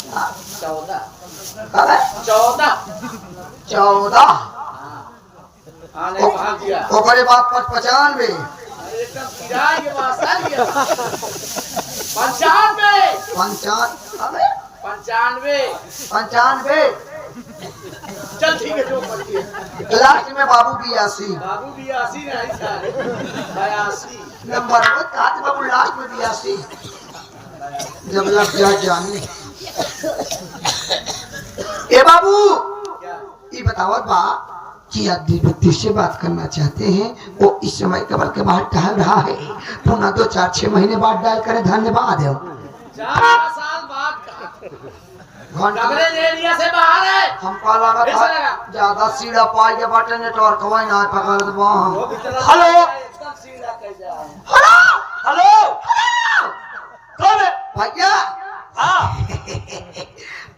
14 14 14 आने कहा किया ओकरे बाद 95 एकदम किराए के पास आ गया 95 95 चल ठीक है जो मर्जी है लास्ट में बाबू 82 बाबू भी 80 नहीं सारे 82 नंबर वो काते बाबू लास्ट में 82 जब लग जा जाने ए बाबू क्या ये बताओ बा कि आदि व्यक्ति से बात करना चाहते हैं वो इस समय कमल के बाहर टहल रहा है पुनः 2 4 6 महीने बाद डायल करे धन्यवाद 4 साल बाद का कमरे एरिया से बाहर है हमको लगा कैसा था लगा? ज्यादा सीधा पाई के बाटे नेटवर्क वही ना पकड़ दे वो भी चला हेलो एकदम सीधा कह जा हेलो हेलो कौन है? भैया हाँ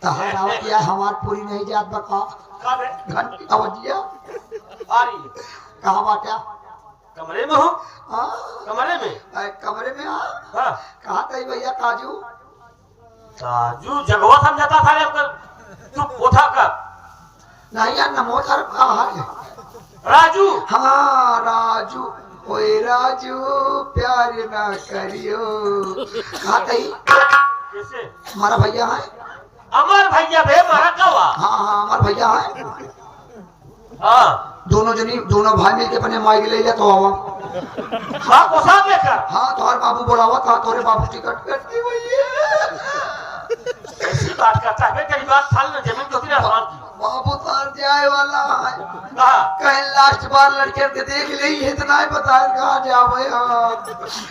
तहर आवतिया हमार पूरी नहीं जात बका कौन है? घंटी आवतिया आ रही है। कहां बाटा कमरे में हो हां कमरे में कमरे में आ हाँ कहां तई भैया काजू ताजू जगवा समझाता था रे तू कोठा का नहीं यार नमो सर कहां है राजू हाँ राजू ओए राजू प्यार ना करियो कहां तई कैसे हमारा भैया है अमर भैया भे मारा कवा हाँ हाँ हमारा भैया है हाँ दोनों भाई मिलके अपने माई ले ले तो आवा हाँ कोसा लेकर हाँ तुम्हारे बाबू बोलावा था तोरे बाबू टिकट कटती भैया ऐसी बात करता है तेरी बात थाल में जमीन तो तेरा सवाल बाबू तार जाए वाला है कहा कहीं लास्ट बार लड़के के देख ले इतना ही बताए कहाँ जावे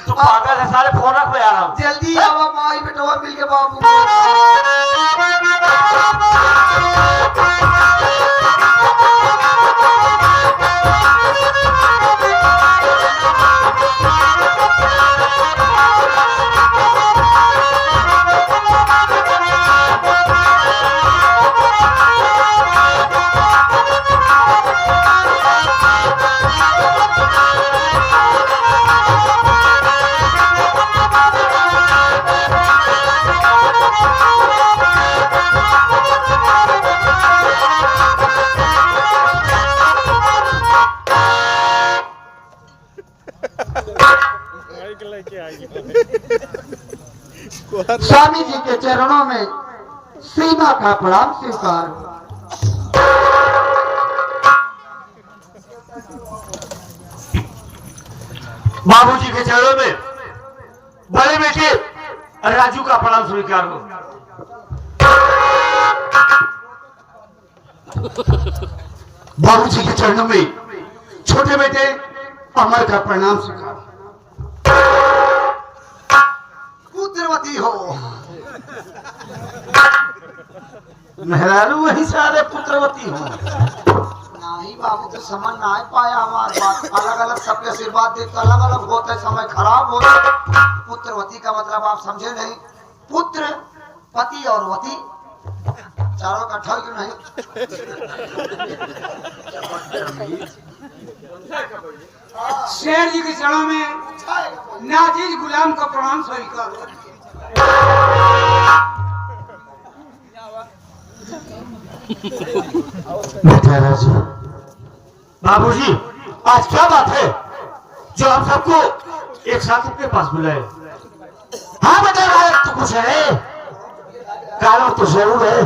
तू पागल है सारे फोन रख में आ रहा हूँ जल्दी आवा माई बेटवा मिल के बाबू स्वामी जी के चरणों में सीमा का प्रणाम स्वीकार बाबूजी के चरणों में बड़े बेटे राजू का प्रणाम स्वीकार हो बाबूजी के चरणों में छोटे बेटे अमर का प्रणाम स्वीकार पुत्रवती हो मेहरारू वही सारे पुत्रवती हो नहीं बाबू तो समझ ना पाया हमारी बात अलग अलग सबके आशीर्वाद देते अलग अलग होते समय खराब होते पुत्रवती का मतलब आप समझे नहीं पुत्र पति और वती चारों इकट्ठा क्यों नहीं शेर जी के चरणों में नाजीज गुलाम का प्रणाम स्वीकार बेटा राजू बाबूजी आज क्या बात है जो हम सबको एक साथ अपने पास बुलाए हाँ बेटा राज तो कुछ है कारण तो जरूर है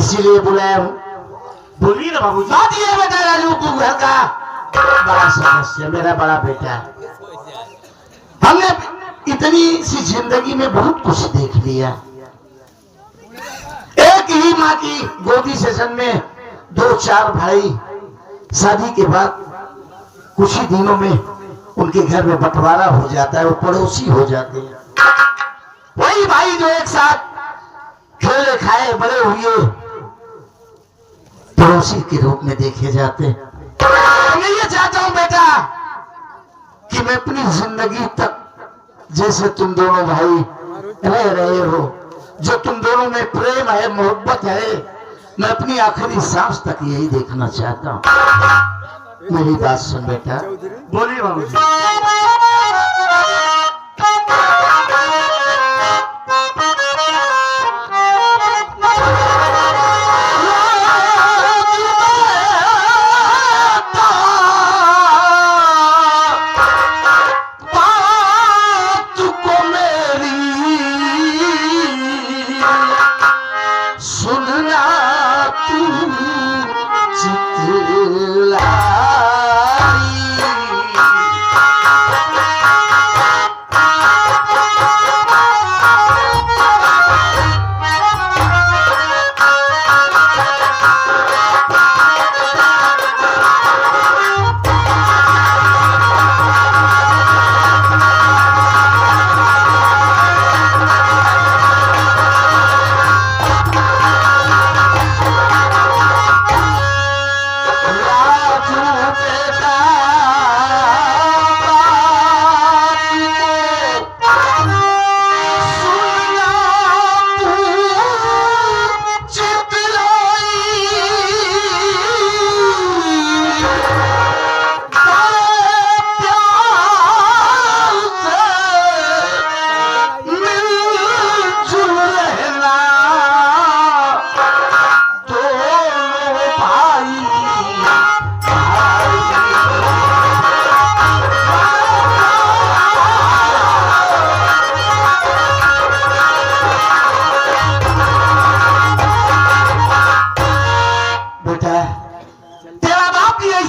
इसीलिए बुलाया हूँ बोलिए ना बाबूजी बात ये है बेटा राजू तू घर का बड़ा सदस्य मेरा बड़ा बेटा हमने इतनी सी जिंदगी में बहुत कुछ देख लिया एक ही माँ की गोदी से जन्मे 2-4 भाई शादी के बाद कुछ ही दिनों में उनके घर में बंटवारा हो जाता है वो पड़ोसी हो जाते हैं वही भाई जो एक साथ खेले खाए बड़े हुए पड़ोसी के रूप में देखे जाते हैं मैं ये चाहता हूं बेटा कि मैं अपनी जिंदगी तक जैसे तुम दोनों भाई रह रहे हो जो तुम दोनों में प्रेम है मोहब्बत है मैं अपनी आखिरी सांस तक यही देखना चाहता हूँ मेरी बात सुन बेटा बोलिए बाबूजी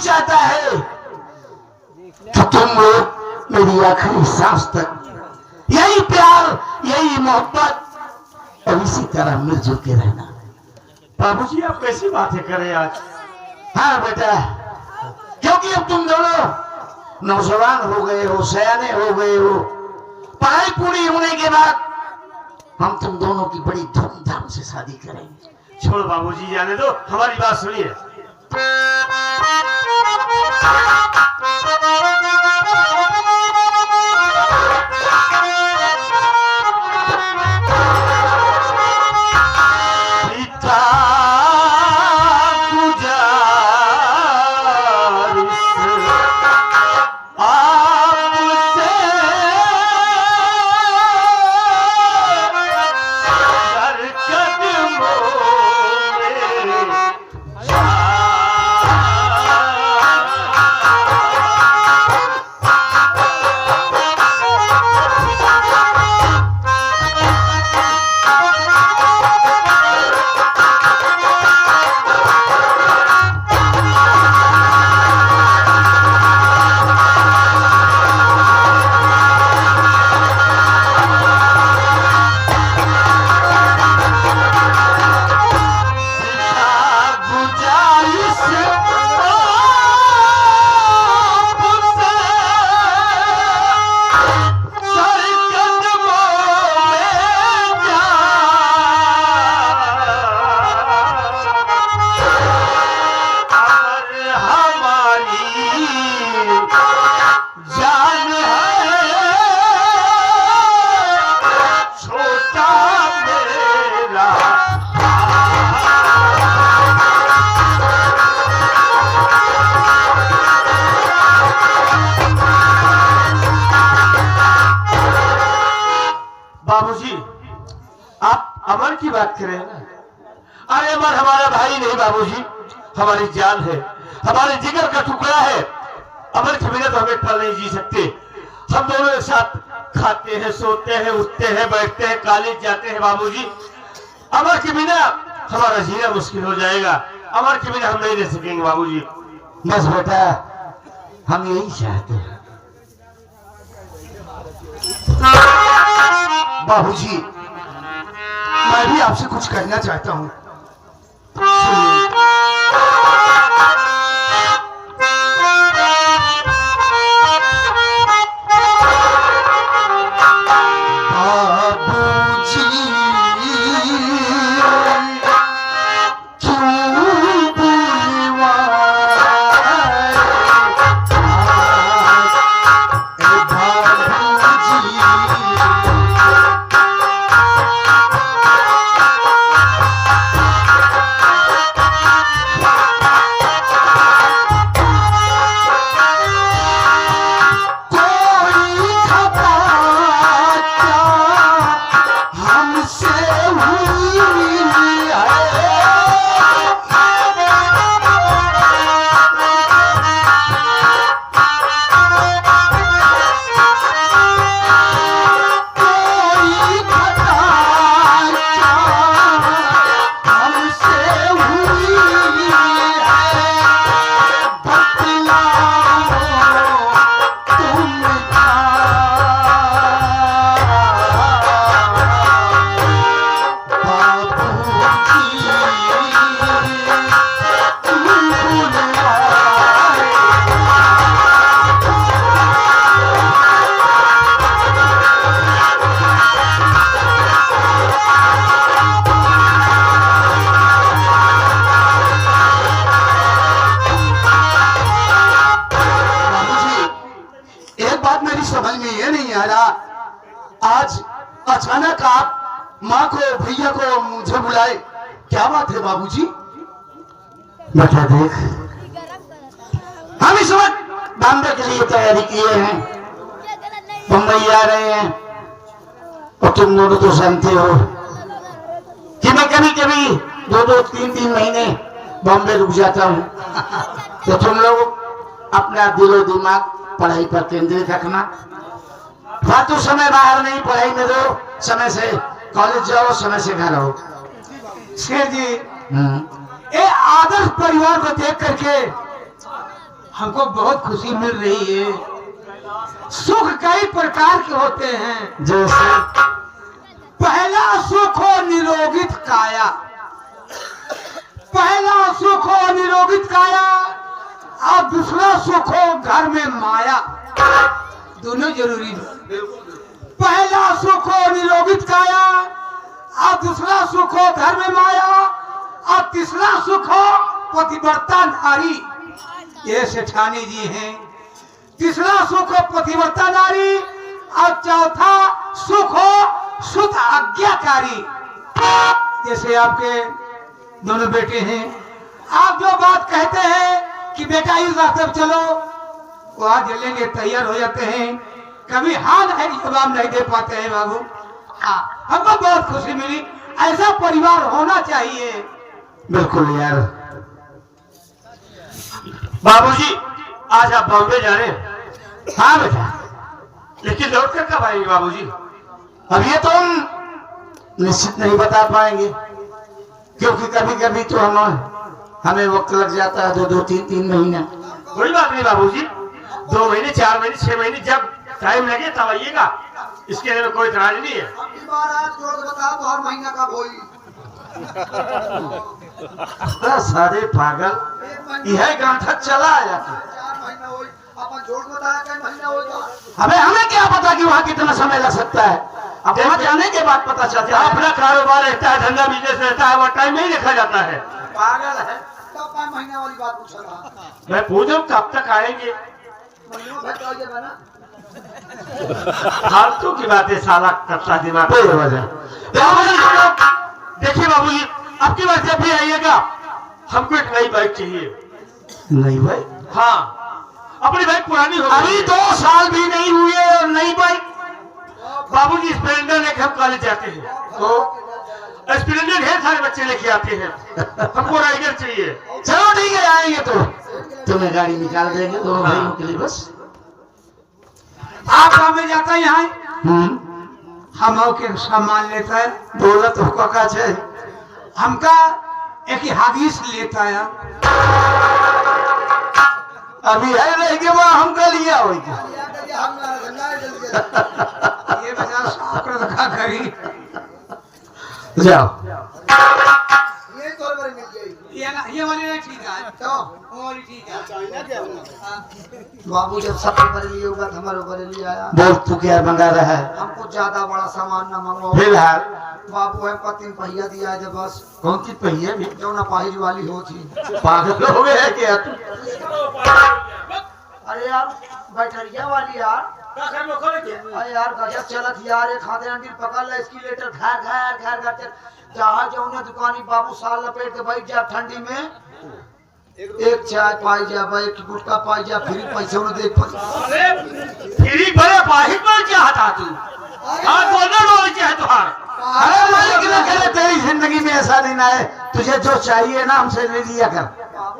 चाहता है कि तुम लोग मेरी आखिरी सांस तक यही प्यार, यही मोहब्बत और इसी तरह मिलजुल के रहना। बाबूजी आप कैसी बातें करें आज? हाँ बेटा, क्योंकि अब तुम दोनों नौजवान हो गए हो, सयाने हो गए हो। पढ़ाई पूरी होने के बाद हम तुम दोनों की बड़ी धूमधाम से शादी करेंगे। छोड़ बाबूजी, जाने दो, हमारी बात सुनिए। बाबूजी आप अमर की बात करें ना? अरे अमर हमारा भाई नहीं बाबूजी, हमारी जान है, हमारे जिगर का टुकड़ा है। अमर के बिना तो हमें पल नहीं जी सकते। हम दोनों एक साथ खाते हैं, सोते हैं, उठते हैं, बैठते हैं, कॉलेज जाते हैं बाबूजी। अमर के बिना हमारा जीना मुश्किल हो जाएगा। अमर के बिना हम नहीं रह सकेंगे बाबूजी। बस बेटा, हम यही चाहते हैं। बाबूजी, मैं भी आपसे कुछ कहना चाहता हूँ। सुनिए। बाबूजी, क्यों बुलवाए बाबूजी। समझ में ये नहीं आ रहा, आज अचानक आप माँ को, भैया को मुझे बुलाए, क्या बात है बाबूजी? बेटा देख, हम इस वक्त बॉम्बे के लिए तैयारी किए हैं, मुंबई आ रहे हैं, और तुम दोनों तो जानते हो कि मैं कभी कभी 2-2, 3-3 महीने बॉम्बे रुक जाता हूँ। तो तुम लोग अपना दिलो दिमाग पढ़ाई पर केंद्रित रखना, फालतू समय बाहर नहीं, पढ़ाई में दो, समय से कॉलेज जाओ, समय से घर आओ। शेर जी, ये आदर्श परिवार को देख करके हमको बहुत खुशी मिल रही है। सुख कई प्रकार के होते हैं। जैसे पहला सुख हो निरोगित काया, पहला सुख हो निरोगित काया और दूसरा सुख हो घर में माया। दोनों जरूरी है। पहला सुख हो निरोगित काया और दूसरा सुख हो घर में माया और तीसरा सुख हो पतिव्रता नारी। ये सेठानी जी हैं। तीसरा सुख हो पतिव्रता नारी और चौथा सुख हो शुद्ध आज्ञाकारी। जैसे आपके दोनों बेटे हैं, आप जो बात कहते हैं कि बेटा इस रास्ते पर चलो, वहां चलेंगे, तैयार हो जाते हैं। कभी हाँ नहीं जवाब नहीं दे पाते हैं बाबू। हाँ, हमको बहुत खुशी मिली। ऐसा परिवार होना चाहिए। बिल्कुल यार। बाबूजी आज आप बॉम्बे जा रहे हैं? हाँ बेटा, लेकिन लौट कर कब आएंगे बाबूजी? अब ये तो हम निश्चित नहीं बता पाएंगे, क्योंकि कभी कभी तो हमें वक्त लग जाता है, 2-3 महीना। कोई बात नहीं बाबूजी, 2 महीने 4 महीने 6 महीने जब टाइम लगे तब आइएगा, इसके लिए कोई इतराज नहीं है। हर महीना का होई सारे पागल यह गांठा चला आया था। 4 महीना होई, अपन जोड़ बताया कई महीना होगा। अबे हमें क्या पता कि वहाँ कितना समय लग सकता है। अब वहाँ जाने के बाद पता चलता है। अपना कारोबार रहता है, धंधा बिजनेस रहता है, वह टाइम नहीं देखा जाता है। पागल है। तब 5 महीना वाली बात पूछ रहा। मैं पूछूं कब तक आएंगे? महीनों भर तो आइएगा ना। फालतू की बातें साला करता दिमाग। वजह देखिए बाबूजी, अब की बार जब भी आइएगा हमको एक नई बाइक चाहिए। नहीं भाई, हाँ, अपनी बाइक पुरानी हो अभी 2 साल भी नहीं हुए और नई बाइक। बाबूजी स्प्लेंडर लेके हम कॉलेज जाते हैं, तो स्प्लेंडर ढेर सारे बच्चे लेके आते हैं, हमको राइडर चाहिए। चलो ठीक है, आएंगे तो तुम्हें गाड़ी निकाल देंगे दोनों भाइयों के लिए। बस आप गाँव में जाता है यहाँ, हम्म, हम के सामान लेता है। दौलत होका का छे। हमका एक हदीस लेता है। अभी है नहीं के वहाँ हमका लिया हो क्या? हम धंधा है जल्दी। ये बजा साफ कर रखा करी। जाओ। ये तोर पर मिल जाएगी। ये वाली नहीं ठीक है, तो वो वाली ठीक है। चाइना क्या होगा? बाबू जब सबसे बरेली होगा तो हमारे बरेली आया। बोल तू क्या मंगा रहा है? हमको ज्यादा बड़ा सामान ना मंगवाओ। फिलहाल बाबू हमको 3 पहिया दिया है जब बस। कौन सी पहिए भी जो ना पाहिज वाली हो थी। पागल हो गए है क्या तू? अरे यार बैटरिया वाली यार। अरे यार गजब चलत यार। एक हाथे अंडील पकड़ ला, इसकी लेटर घर घर घर घर जहाँ जाऊँ दुकानी बाबू साल लपेट के बैठ जा ठंडी में। एक चाय पाई जा, एक गुटका पाई जा, फिर पैसे उन्हें देख पाई। फिर बड़े बाहिर पर चाहता तू, हाँ बोलना रोल क्या है तुहार? अरे मालिक ना करे तेरी जिंदगी में ऐसा दिन आए, तुझे जो चाहिए ना हमसे ले लिया कर। बाबू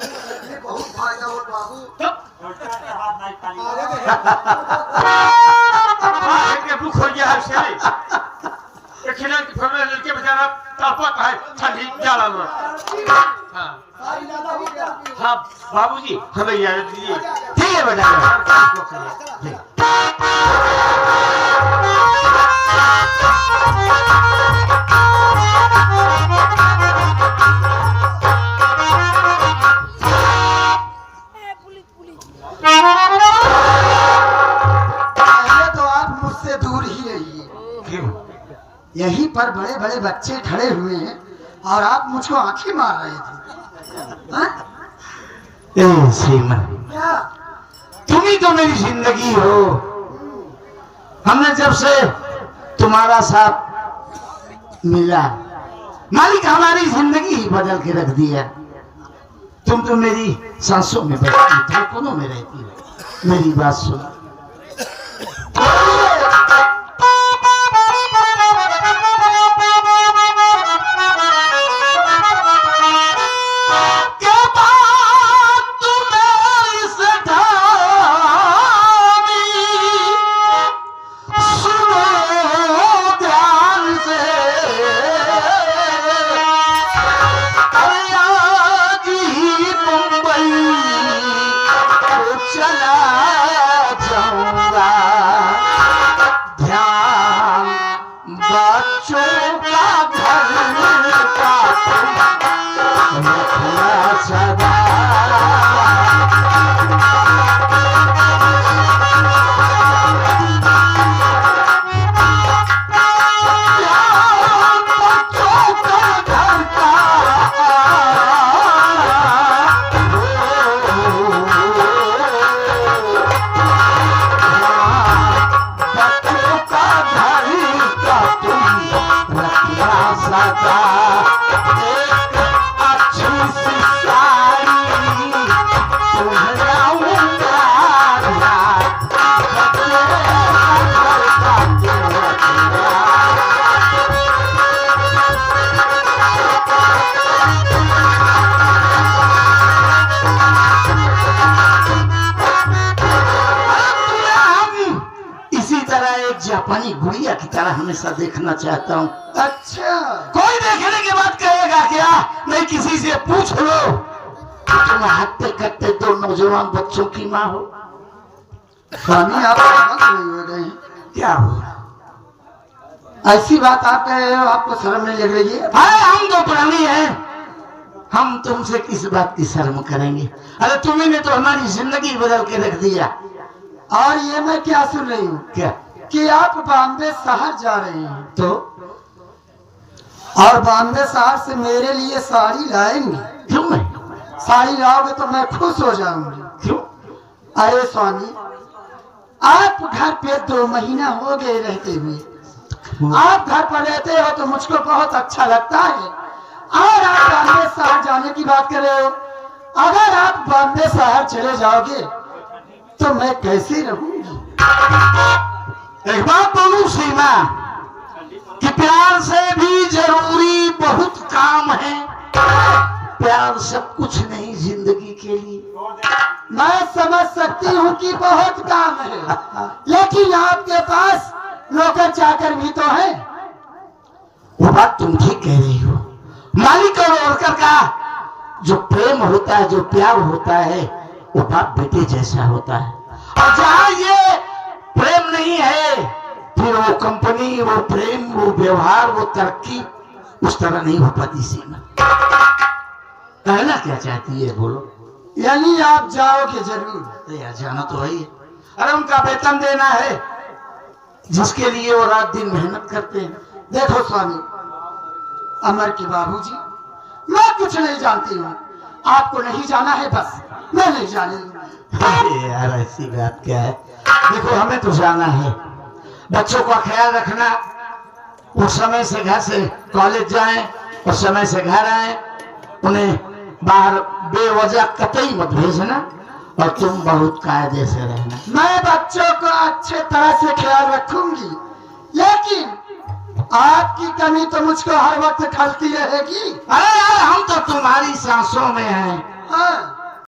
ये बहुत फायदा हो बाबू। भूख हो गया है लड़के बेचारा तापत है ठंडी जाला में। हाँ हाँ बाबूजी हमें इजाजत दीजिए। ठीक है बेटा। पहले तो आप मुझसे दूर ही रहिए। क्यों? यहीं पर बड़े बड़े बच्चे खड़े हुए हैं और आप मुझको आंखें मार रहे थे। हाँ? ए सीमा, क्या? तुम ही तो मेरी जिंदगी हो। हमने जब से तुम्हारा साथ मिला, मालिक हमारी जिंदगी ही बदल के रख दिया। तुम तो मेरी सांसों में बैठती, धड़कनों में रहती हो। मेरी बात सुनो। चला जाऊंगा। ध्यान बच्चों का घर का रखना सदा। जापानी गुड़िया की तरह हमेशा देखना चाहता हूँ। अच्छा, कोई देखने के बाद कहेगा क्या नहीं किसी से पूछ लो कि तुम हत्ते कट्टे दो नौजवान बच्चों की माँ हो। स्वामी आप समझ नहीं हो रहे हैं। क्या हुआ? ऐसी बात आप कह रहे हो, आपको शर्म नहीं लग रही है? अरे हम तो प्राणी हैं, हम तुमसे किस बात की शर्म करेंगे? अरे तुम्ही ने तो हमारी जिंदगी बदल के रख दिया। और ये मैं क्या सुन रही हूँ क्या कि आप बॉम्बे शहर जा रहे हैं, तो और बॉम्बे शहर से मेरे लिए साड़ी लाएंगे। क्यों नहीं? साड़ी लाओगे तो मैं खुश हो जाऊंगी। क्यों? अरे स्वामी, आप घर पे 2 महीना हो गए रहते हुए, आप घर पर रहते हो तो मुझको बहुत अच्छा लगता है, और आप बॉम्बे शहर जाने की बात कर रहे हो। अगर आप बॉम्बे शहर चले जाओगे तो मैं कैसे रहूंगी? एक बात बोलूं सीमा, कि प्यार से भी जरूरी बहुत काम है। प्यार सब कुछ नहीं जिंदगी के लिए। मैं समझ सकती हूँ कि बहुत काम है, लेकिन आपके पास नौकर चाकर भी तो है। वो बात तुम ठीक कह रही हो। मालिक और वर्कर का जो प्रेम होता है, जो प्यार होता है, वो बाप बेटे जैसा होता है। और जहाँ ये प्रेम नहीं है, फिर वो कंपनी, वो प्रेम, वो व्यवहार, वो तरक्की उस तरह नहीं हो पाती। सीमा कहना क्या चाहती है बोलो? यानी आप जाओगे जरूर? यार जाना तो है ही। अरे उनका वेतन देना है जिसके लिए वो रात दिन मेहनत करते हैं। देखो स्वामी, अमर के बाबूजी, मैं कुछ नहीं जानती हूँ। आपको नहीं जाना है, बस मैं नहीं जानी। अरे यार ऐसी बात क्या है? देखो हमें तो जाना है, बच्चों का ख्याल रखना, वो समय से घर से कॉलेज जाएं और समय से घर आए, उन्हें बाहर बेवजह कतई मत भेजना, और तुम बहुत कायदे से रहना। मैं बच्चों को अच्छे तरह से ख्याल रखूंगी, लेकिन आपकी कमी तो मुझको हर वक्त खलती रहेगी। अरे यार हम तो तुम्हारी सांसों में हैं। हाँ,